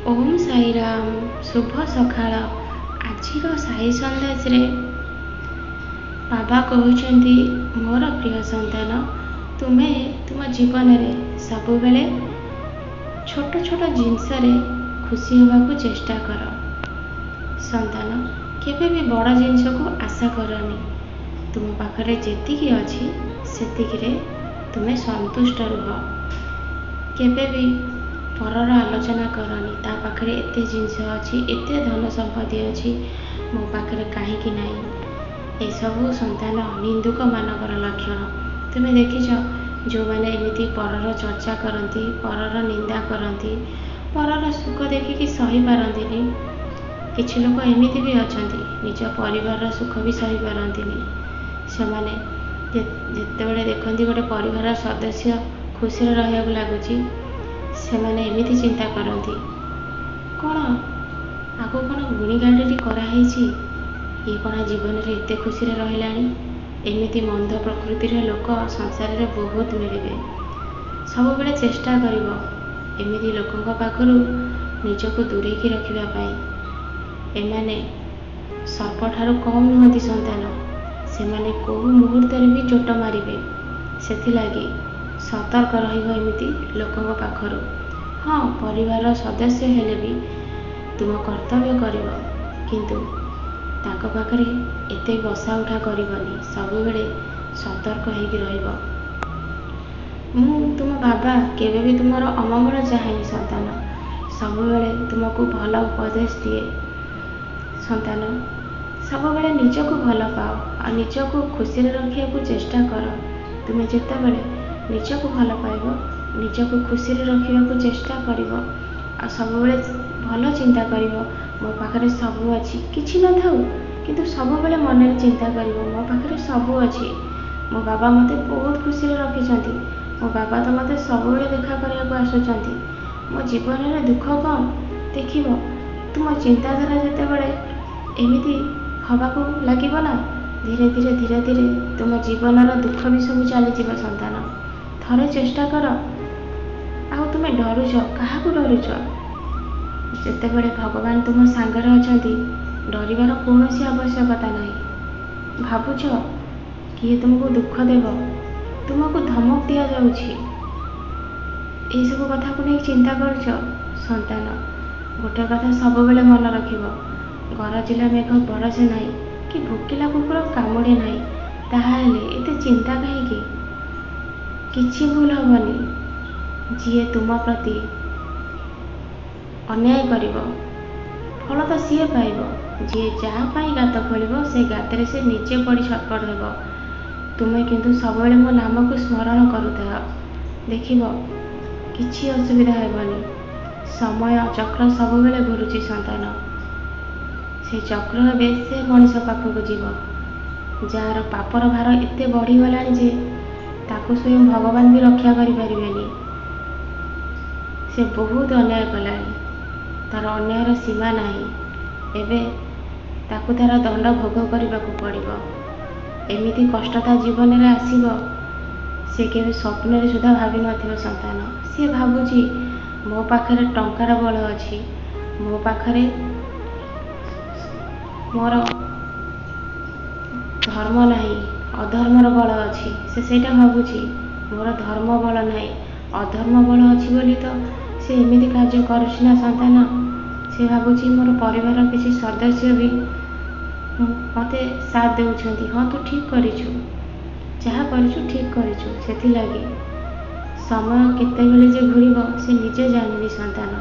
ओम साई राम। शुभ सकाळ। आजिर साई संदेश रे बाबा कहते मोर प्रिय संतान, तुम्हें तुम जीवन में सब बेले छोट छोट जिनस खुशी होगा चेष्टा कर। संतान केवे भी बड़ जिनस को आशा करनी। तुम पाखरे जेतिकी अच्छी सेतिकी तुम्हें संतुष्ट रुह। केवे भी परर आलोचना करनी। ता पाखरे एते जिनस अच्छी, एते धन संपत्ति अच्छी, मो पाखरे कहीं ना। एसबू संतान निंदुक मानकर लक्षण। तुम्हें देखिछ जो मैंने एमती परर चर्चा करती, परर निंदा करती, परर सुख देखिकी सही पारती। किछि लोक एमती भी अच्छा निज परिवार सुख भी सही पारती। से मैंने जितेबले देखती गोटे परिवार सदस्य खुशी रहा लगुच, से मैंने एमती चिंता करती कौन आगो कौन गुणीगाड़ी कराई, ये कौन जीवन में एत खुशी रहा। एमती मंद प्रकृतिर लोक संसार में बहुत मिले। सब बेले चेष्टा कर एमती लोकों पाखु निजक दूरेकी रखापी। एमाने सर्प ठारू कम नुहति संतान। से माने को मुहूर्त भी चोट मारे। से सतर्क रमती लोकों पाखर। हाँ, परिवार सदस्य हेले भी तुम कर्तव्य कर, किंतु ताक पाखरे एते बसा उठा करनी। सब बेले सतर्क हो। मु तुम बाबा केवे भी तुमर अमंगल चाहे संतान। सब बेले तुमको भल उपदेश दिए। संतान सब बेले निजको भल पाओ और निजको खुशी रखा चेष्टा कर। तुम्हें जिते बड़े निजको भल पाइब, निजको खुशी रखा चेष्टा कर, सब बेले भल चिंता कर। मो पाखरे सब अच्छी, किछि न थाउ किंतु सब बेले मन चिंता कर मो पाखरे सब अच्छी। मो बाबा मते बहुत खुशी रखिंट। मो बाबा तो मते सब बेले देखा करने आसुँच। मो जीवन में दुख कौन देख। तुम चिंताधारा जिते बड़े एमती हवाको लगे ना, धीरे धीरे धीरे धीरे तुम जीवन दुख भी सब चली संतान। थरे चेष्टा कर। आ तुम्हें डरुच क्या डरुच? जिते बड़े भगवान तुम सांगरे अच्छा, डरबार कौन आवश्यकता नहीं। भावुच किए तुमको दुख देव, तुमको धमक दि जाऊँगी, ये सब कथा को नहीं चिंता करुच संतान। गोटे कथा सब बेले मन रखिब, गरजिला मेघ बरसे नहीं कि भोकिला कुकुर कामुड़े नहीं। ताहाले एते चिंता कहीं? किछि भूल हेनी। जी तुम प्रति अन्याय करिब फल तो सीए पाइब। जी जहाँपाई गात खोल से गाତରେ से निजे पड़ी छटपट हेब। तुम्हें किंतु सब मो नाम को स्मरण करुता देखिब, किछि असुविधा हेबनी। समय चक्र सब बेले घुरुची संतान। से चक्र हे से मनीष पाखक जीव जार पापर भार एते बढ़ीगला जे ताको स्वयं भगवान भी रक्षा करें। से बहुत अन्याय कला, तार अन्यायर सीमा नहीं। एबे ताकू तार दंड भोग करने को पड़ो। एमती कष्टता जीवन में आसब से केवे स्वप्न सुधा भावी न संतान। सी भावुची मो पाखरे टंकार बल अच्छी, मो पाखरे मोर धर्म नहीं अधर्मर बल अच्छी। से भावुची मोर धर्म बल नहीं अधर्म बल अच्छी बोली तो से एमती कार्य करुना संतान। से भावुची मोर परिवार किसी सदस्य भी मते साथ देउछंती। हाँ तू ठीक करिछु, जहाँ करिछु ठीक करिछु। से समय केते बेले जे घुरिब से निजे जानिबी संतान।